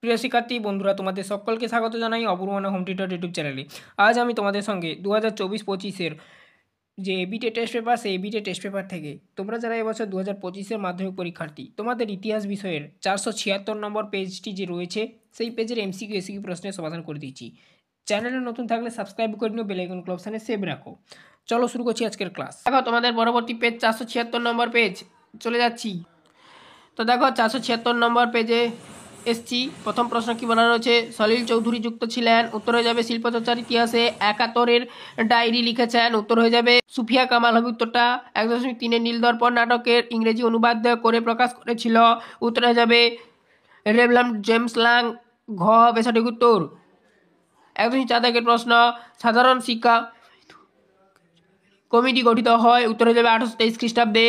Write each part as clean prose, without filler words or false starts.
প্রিয় শিক্ষার্থী বন্ধুরা, তোমাদের সকলকে স্বাগত জানাই অপূর্বনা হোম টিউটর ইউটিউব চ্যানেলে। আজ আমি তোমাদের সঙ্গে 2024-25 যে এবিটে টেস্ট পেপার, সেই এবিটে টেস্ট পেপার থেকে তোমরা যারা এবছর 2025 মাধ্যমিক পরীক্ষার্থী, তোমাদের ইতিহাস বিষয়ের 476 নম্বর পেজটি যে রয়েছে, সেই পেজের এমসিকিউ এসিকিউ প্রশ্নের সমাধান করে দিয়েছি। চ্যানেলে নতুন থাকলে সাবস্ক্রাইব করে নিও, বেল আইকন অপশানে সেভ রাখো। চলো শুরু করছি আজকের ক্লাস। দেখো তোমাদের পরবর্তী পেজ 476 নম্বর পেজ চলে যাচ্ছি। তো দেখো 476 নম্বর পেজে এসছি। প্রথম প্রশ্ন কি বলা রয়েছে, সলিল চৌধুরী যুক্ত ছিলেন। উত্তর হয়ে যাবে শিল্পচর্চার ইতিহাসে 71-এর ডায়েরি লিখেছেন। উত্তর হয়ে যাবে সুফিয়া কামাল হবে উত্তরটা। 1.3 নীলদর্পণ নাটকের ইংরেজি অনুবাদ করে প্রকাশ করেছিল। উত্তর হয়ে যাবে রেভলাম জেমস লাং, ঘ হবে সঠিক উত্তর। 1.4 প্রশ্ন, সাধারণ শিক্ষা কমিটি গঠিত হয়। উত্তর হয়ে যাবে 1823 খ্রিস্টাব্দে।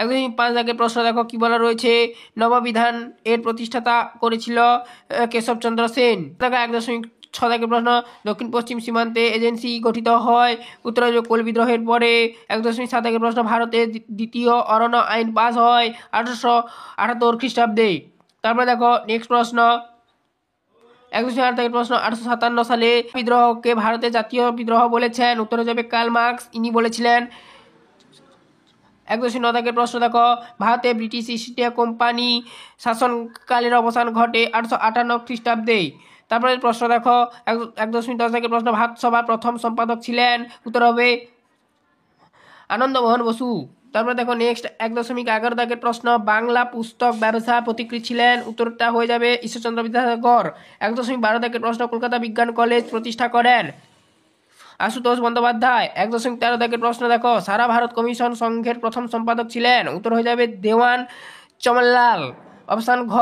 1.5 প্রশ্ন দেখো কি বলা রয়েছে, নববিধান এর প্রতিষ্ঠাতা করেছিল কেশবচন্দ্র সেন। দেখো 1.6 প্রশ্ন, দক্ষিণ পশ্চিম সীমান্তে এজেন্সি গঠিত হয়। উত্তর হয়ে যাবে কোল বিদ্রোহের পরে। 1.7 প্রশ্ন, ভারতে দ্বিতীয় অরণ্য আইন পাস হয় 1878 খ্রিস্টাব্দে। তারপরে দেখো নেক্সট প্রশ্ন, 1.8 প্রশ্ন, 1857 সালে বিদ্রোহকে ভারতের জাতীয় বিদ্রোহ বলেছেন। উত্তর হয়ে যাবে কার্ল মার্কস, ইনি বলেছিলেন। 1.9 প্রশ্ন দেখো, ভারতে ব্রিটিশ ইস্ট ইন্ডিয়া কোম্পানি শাসনকালের অবসান ঘটে 1858 খ্রিস্টাব্দে। তারপরে প্রশ্ন দেখো 1.10 প্রশ্ন, ভারত সভার প্রথম সম্পাদক ছিলেন। উত্তর হবে আনন্দমোহন বসু। তারপরে দেখো নেক্সট 1.11 প্রশ্ন, বাংলা পুস্তক ব্যবসা প্রতিকৃত ছিলেন। উত্তরটা হয়ে যাবে ঈশ্বরচন্দ্র বিদ্যাসাগর। 1.12 প্রশ্ন, কলকাতা বিজ্ঞান কলেজ প্রতিষ্ঠা করেন আশুতোষ বন্দ্যোপাধ্যায়। 1.13 প্রশ্ন দেখো, সারা ভারত কমিশন সংঘের প্রথম সম্পাদক ছিলেন। উত্তর হয়ে যাবে দেওয়ান চমনলাল, অপশান ঘ।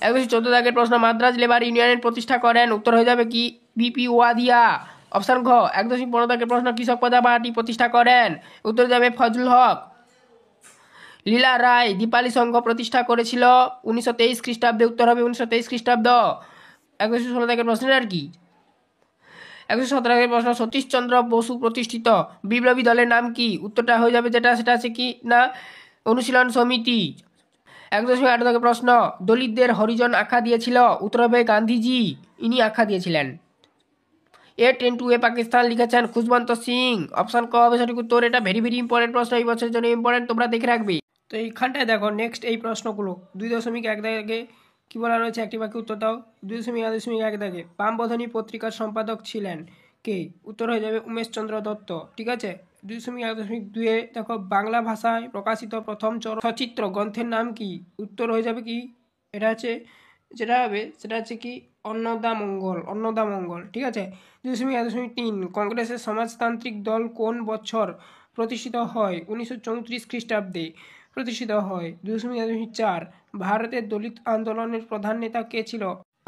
1.14 প্রশ্ন, মাদ্রাজ লেবার ইউনিয়নের প্রতিষ্ঠা করেন। উত্তর হয়ে যাবে কি বিপি ওয়াদিয়া, অপশান ঘ। 1.15 প্রশ্ন, কৃষক প্রজা পার্টি প্রতিষ্ঠা করেন। উত্তর যাবে ফজলুল হক। লীলা রায় দীপালি সংঘ প্রতিষ্ঠা করেছিল 1923 খ্রিস্টাব্দে। উত্তর হবে 1923 খ্রিস্টাব্দ। 1.16 প্রশ্নের আর কি। 117 প্রশ্ন, সতীশচন্দ্র বসু প্রতিষ্ঠিত বিপ্লবী দলের নাম কি? উত্তরটা হয়ে যাবে সেটা আছে কি না অনুশীলন সমিতি। 1.18 প্রশ্ন, দলিতদের হরিজন আখ্যা দিয়েছিল। উত্তর হবে গান্ধীজি, ইনি আখ্যা দিয়েছিলেন। A10 পাকিস্তান লিখেছেন খুশবন্ত সিং, অপশান ক হবে সঠিক উত্তর। এটা ভেরি ভেরি ইম্পর্টেন্ট প্রশ্ন, এই বছরের জন্য ইম্পর্টেন্ট, তোমরা দেখে রাখবে। তো এইখানটায় দেখো নেক্সট এই প্রশ্নগুলো 2.1 দাগে কি বলা রয়েছে, একটি বাক্যে উত্তর দাও। 2.1 দাগে বামবোধনী পত্রিকার সম্পাদক ছিলেন কে? উত্তর হয়ে যাবে উমেশচন্দ্র দত্ত। ঠিক আছে। 2.1.2 দেখো বাংলা ভাষায় প্রকাশিত প্রথম সচিত্র গ্রন্থের নাম কি? উত্তর হয়ে যাবে কি, এটা আছে যেটা হবে সেটা হচ্ছে কি অন্নদামঙ্গল। ঠিক আছে। 2.1.3 কংগ্রেসের সমাজতান্ত্রিক দল কোন বছর প্রতিষ্ঠিত হয়? 1934 খ্রিস্টাব্দে প্রতিষ্ঠিত হয়। 2.4 ভারতের দলিত আন্দোলনের প্রধান নেতা কে ছিল?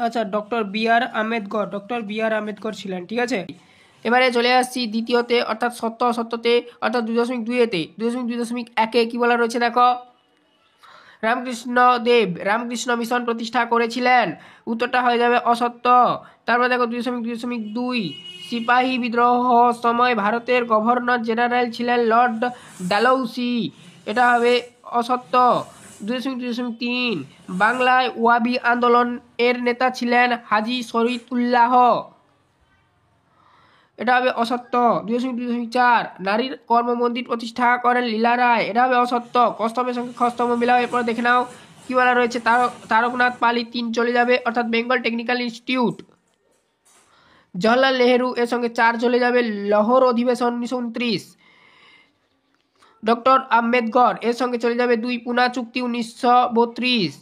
আচ্ছা, doctor B.R.. Ambedkar. Doctor B.R.. Ambedkar ছিলেন। ঠিক আছে। এবারে চলে আসছি দ্বিতীয়তে, অর্থাৎ সত্যতে, অর্থাৎ 2.2-তে। 2.2.1 কি বলা রয়েছে দেখো, রামকৃষ্ণ মিশন প্রতিষ্ঠা করেছিলেন। উত্তরটা হয়ে যাবে অসত্য। তারপরে দেখো 2.2 সিপাহী বিদ্রোহ সময় ভারতের গভর্নর জেনারেল ছিলেন লর্ড ডালহৌসি, এটা হবে অসত্য। 2.2.3 বাংলায় ওয়াবি আন্দোলন এর নেতা ছিলেন হাজি শরীয়তুল্লাহ, এটা হবে অসত্য। 2.2.4 নারীর কর্মমন্দির প্রতিষ্ঠা করেন লীলা রায়, এটা হবে অসত্য। কস্তমের সঙ্গে খস্তম মিলাও। এরপর দেখে নাও কি বলা রয়েছে, তারকনাথ পালি 3 চলে যাবে, অর্থাৎ বেঙ্গল টেকনিক্যাল ইনস্টিটিউট। জওহরলাল নেহেরু এর সঙ্গে 4 চলে যাবে, লাহোর অধিবেশন 1929। ডক্টর আম্বেদকর এর সঙ্গে চলে যাবে 2, পুনা চুক্তি 1932।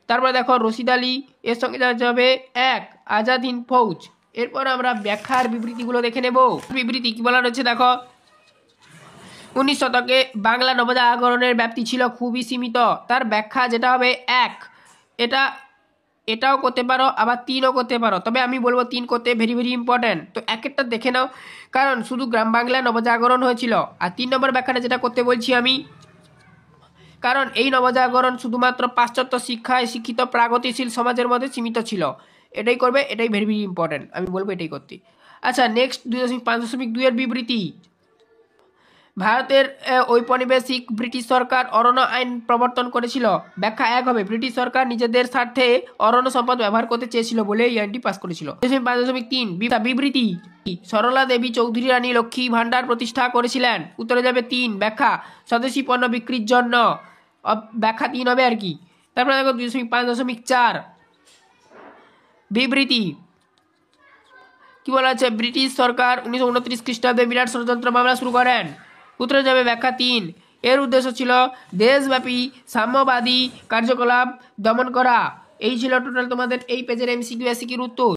তারপরে দেখো রশিদ আলী এর সঙ্গে যাবে 1, আজাদ হিন্দ ফৌজ। এরপর আমরা ব্যাখ্যার বিবৃতিগুলো দেখে নেব। বিবৃতি কি বলা রয়েছে দেখো, 19 শতকে বাংলা নবজাগরণের ব্যাপ্তি ছিল খুবই সীমিত। তার ব্যাখ্যা যেটা হবে 1, এটাও করতে পারো, আবার 3ও করতে পারো, তবে আমি বলবো 3 করতে, ভেরি ভেরি ইম্পর্টেন্ট। তো একটা দেখে নাও, কারণ শুধু গ্রাম বাংলায় নবজাগরণ হয়েছিল। আর 3 নম্বর ব্যাখ্যাটা যেটা করতে বলছি আমি, কারণ এই নবজাগরণ শুধুমাত্র পাশ্চাত্য শিক্ষায় শিক্ষিত প্রাগতিশীল সমাজের মধ্যে সীমিত ছিল। এটাই করবে, এটাই ভেরি ভেরি ইম্পর্টেন্ট, আমি বলবো এটাই করতে। আচ্ছা নেক্সট 2.5.2 এর বিবৃতি, ভারতের ঔপনিবেশিক ব্রিটিশ সরকার অরণ্য আইন প্রবর্তন করেছিল। ব্যাখ্যা 1 হবে ব্রিটিশ সরকার নিজেদের স্বার্থে অরণ্য সম্পদ ব্যবহার করতে চেয়েছিল বলে এই আইনটি পাস করেছিল। 5.3 বিবৃতি সরলা দেবী চৌধুরী রানী লক্ষ্মী ভান্ডার প্রতিষ্ঠা করেছিলেন। উত্তরে যাবে 3। ব্যাখ্যা স্বদেশী পণ্য বিক্রির জন্য। ব্যাখ্যা 3 হবে আর কি। তারপরে দেখো 2.5.4 বিবৃতি কি বলা আছে, ব্রিটিশ সরকার 1929 খ্রিস্টাব্দে বিরাট ষড়যন্ত্র মামলা শুরু করেন। উত্তরে যাবে ব্যাখ্যা 3। এর উদ্দেশ্য ছিল দেশব্যাপী সাম্যবাদী কার্যকলাপ দমন করা। এই ছিল টোটাল তোমাদের এই পেজের এমসিকিউ এসিকিউর উত্তর।